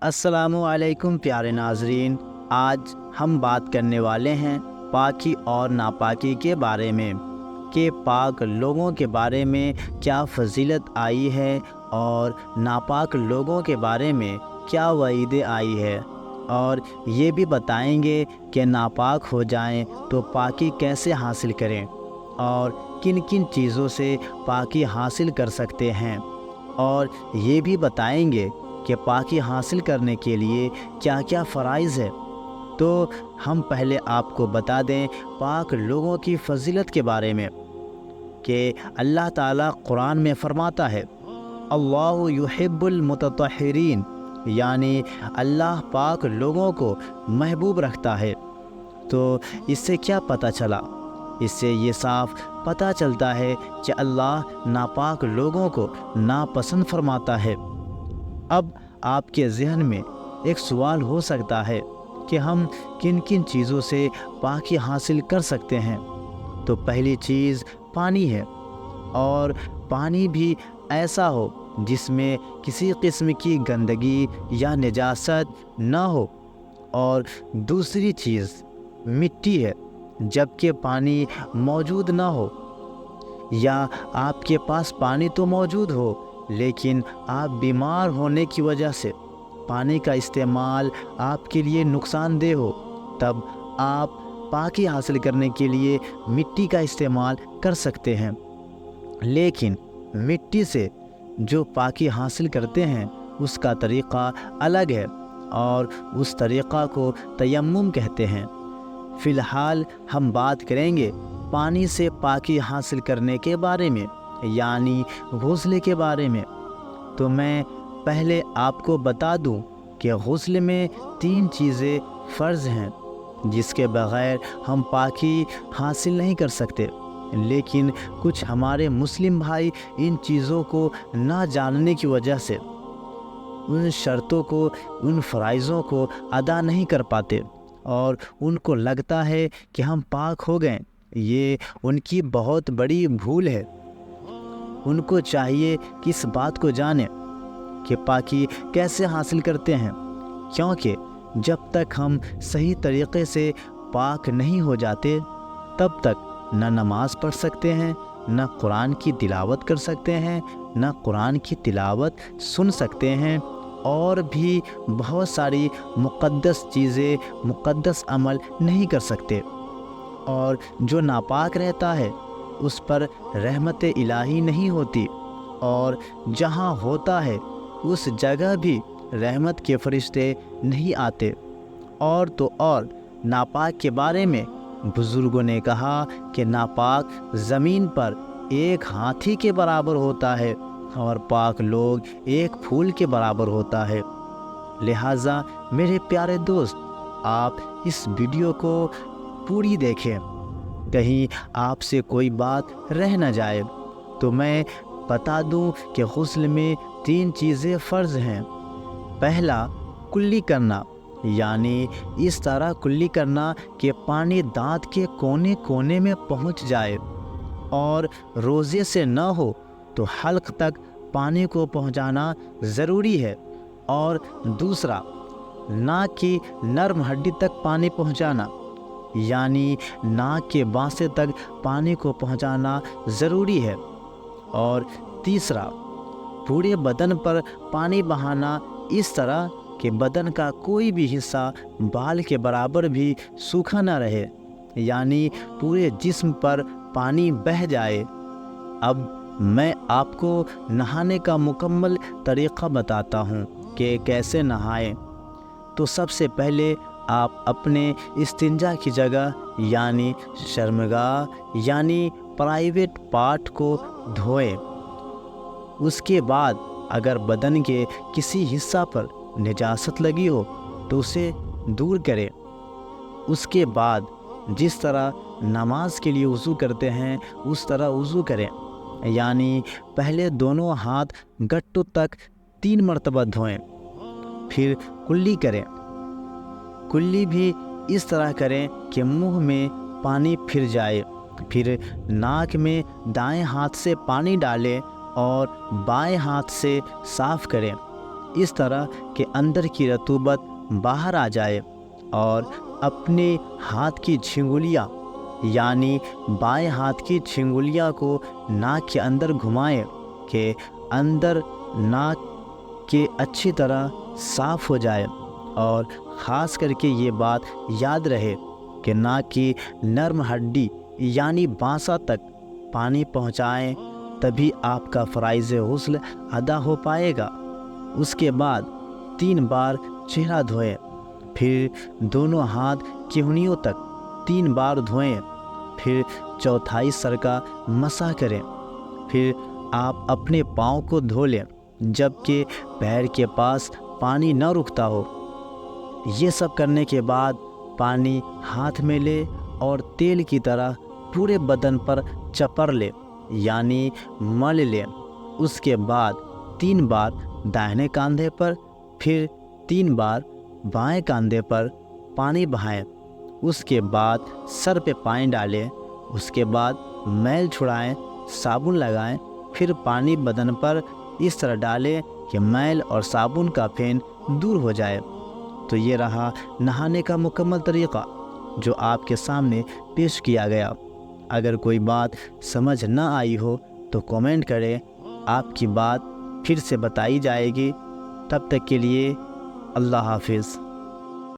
السلام علیکم پیارے ناظرین، آج ہم بات کرنے والے ہیں پاکی اور ناپاکی کے بارے میں کہ پاک لوگوں کے بارے میں کیا فضیلت آئی ہے اور ناپاک لوگوں کے بارے میں کیا وعید آئی ہے، اور یہ بھی بتائیں گے کہ ناپاک ہو جائیں تو پاکی کیسے حاصل کریں اور کن کن چیزوں سے پاکی حاصل کر سکتے ہیں، اور یہ بھی بتائیں گے کہ پاکی حاصل کرنے کے لیے کیا کیا فرائض ہے۔ تو ہم پہلے آپ کو بتا دیں پاک لوگوں کی فضیلت کے بارے میں کہ اللہ تعالیٰ قرآن میں فرماتا ہے اللہ یحب المتطہرین، یعنی اللہ پاک لوگوں کو محبوب رکھتا ہے۔ تو اس سے کیا پتہ چلا؟ اس سے یہ صاف پتہ چلتا ہے کہ اللہ ناپاک لوگوں کو ناپسند فرماتا ہے۔ اب آپ کے ذہن میں ایک سوال ہو سکتا ہے کہ ہم کن کن چیزوں سے پاکی حاصل کر سکتے ہیں۔ تو پہلی چیز پانی ہے، اور پانی بھی ایسا ہو جس میں کسی قسم کی گندگی یا نجاست نہ ہو، اور دوسری چیز مٹی ہے، جبکہ پانی موجود نہ ہو، یا آپ کے پاس پانی تو موجود ہو لیکن آپ بیمار ہونے کی وجہ سے پانی کا استعمال آپ کے لیے نقصان دہ ہو، تب آپ پاکی حاصل کرنے کے لیے مٹی کا استعمال کر سکتے ہیں۔ لیکن مٹی سے جو پاکی حاصل کرتے ہیں اس کا طریقہ الگ ہے، اور اس طریقہ کو تیمم کہتے ہیں۔ فی الحال ہم بات کریں گے پانی سے پاکی حاصل کرنے کے بارے میں، یعنی غسل کے بارے میں۔ تو میں پہلے آپ کو بتا دوں کہ غسل میں 3 چیزیں فرض ہیں جس کے بغیر ہم پاکی حاصل نہیں کر سکتے، لیکن کچھ ہمارے مسلم بھائی ان چیزوں کو نہ جاننے کی وجہ سے ان شرطوں کو، ان فرائضوں کو ادا نہیں کر پاتے، اور ان کو لگتا ہے کہ ہم پاک ہو گئے۔ یہ ان کی بہت بڑی بھول ہے۔ ان کو چاہیے کہ اس بات کو جانیں کہ پاکی کیسے حاصل کرتے ہیں، کیونکہ جب تک ہم صحیح طریقے سے پاک نہیں ہو جاتے تب تک نہ نماز پڑھ سکتے ہیں، نہ قرآن کی تلاوت کر سکتے ہیں، نہ قرآن کی تلاوت سن سکتے ہیں، اور بھی بہت ساری مقدس چیزیں، مقدس عمل نہیں کر سکتے۔ اور جو ناپاک رہتا ہے اس پر رحمت الہی نہیں ہوتی، اور جہاں ہوتا ہے اس جگہ بھی رحمت کے فرشتے نہیں آتے۔ اور تو اور ناپاک کے بارے میں بزرگوں نے کہا کہ ناپاک زمین پر ایک ہاتھی کے برابر ہوتا ہے، اور پاک لوگ ایک پھول کے برابر ہوتا ہے۔ لہٰذا میرے پیارے دوست، آپ اس ویڈیو کو پوری دیکھیں، کہیں آپ سے کوئی بات رہ نہ جائے۔ تو میں بتا دوں کہ غسل میں 3 چیزیں فرض ہیں۔ پہلا، کلی کرنا، یعنی اس طرح کلی کرنا کہ پانی دانت کے کونے کونے میں پہنچ جائے، اور روزے سے نہ ہو تو حلق تک پانی کو پہنچانا ضروری ہے۔ اور دوسرا، ناک کی نرم ہڈی تک پانی پہنچانا، یعنی ناک کے بانسے تک پانی کو پہنچانا ضروری ہے۔ اور تیسرا، پورے بدن پر پانی بہانا اس طرح کہ بدن کا کوئی بھی حصہ بال کے برابر بھی سوکھا نہ رہے، یعنی پورے جسم پر پانی بہہ جائے۔ اب میں آپ کو نہانے کا مکمل طریقہ بتاتا ہوں کہ کیسے نہائیں۔ تو سب سے پہلے آپ اپنے استنجا کی جگہ، یعنی شرمگاہ، یعنی پرائیویٹ پارٹ کو دھوئیں۔ اس کے بعد اگر بدن کے کسی حصہ پر نجاست لگی ہو تو اسے دور کریں۔ اس کے بعد جس طرح نماز کے لیے وضو کرتے ہیں اس طرح وضو کریں، یعنی پہلے دونوں ہاتھ گھٹنوں تک 3 مرتبہ دھوئیں، پھر کلی کریں۔ کلی بھی اس طرح کریں کہ منہ میں پانی پھر جائے، پھر ناک میں دائیں ہاتھ سے پانی ڈالیں اور بائیں ہاتھ سے صاف کریں۔ اس طرح کہ اندر کی رطوبت باہر آ جائے، اور اپنے ہاتھ کی چھنگلیاں یعنی بائیں ہاتھ کی چھنگلیاں کو ناک کے اندر گھمائیں کہ اندر ناک کے اچھی طرح صاف ہو جائے، اور خاص کر کے یہ بات یاد رہے کہ ناک کی نرم ہڈی یعنی بانسا تک پانی پہنچائیں، تبھی آپ کا فرائض غسل ادا ہو پائے گا۔ اس کے بعد 3 بار چہرہ دھوئیں، پھر دونوں ہاتھ کہنیوں تک 3 بار دھوئیں، پھر چوتھائی سر کا مسح کریں، پھر آپ اپنے پاؤں کو دھو لیں جب کہ پیر کے پاس پانی نہ رکتا ہو۔ یہ سب کرنے کے بعد پانی ہاتھ میں لے اور تیل کی طرح پورے بدن پر چپڑ لے یعنی مل لے۔ اس کے بعد 3 بار دائیں کاندھے پر، پھر 3 بار بائیں کاندھے پر پانی بہائیں۔ اس کے بعد سر پہ پانی ڈالیں، اس کے بعد میل چھڑائیں، صابن لگائیں، پھر پانی بدن پر اس طرح ڈالیں کہ میل اور صابن کا پھین دور ہو جائے۔ تو یہ رہا نہانے کا مکمل طریقہ جو آپ کے سامنے پیش کیا گیا۔ اگر کوئی بات سمجھ نہ آئی ہو تو کومنٹ کریں، آپ کی بات پھر سے بتائی جائے گی۔ تب تک کے لیے اللہ حافظ۔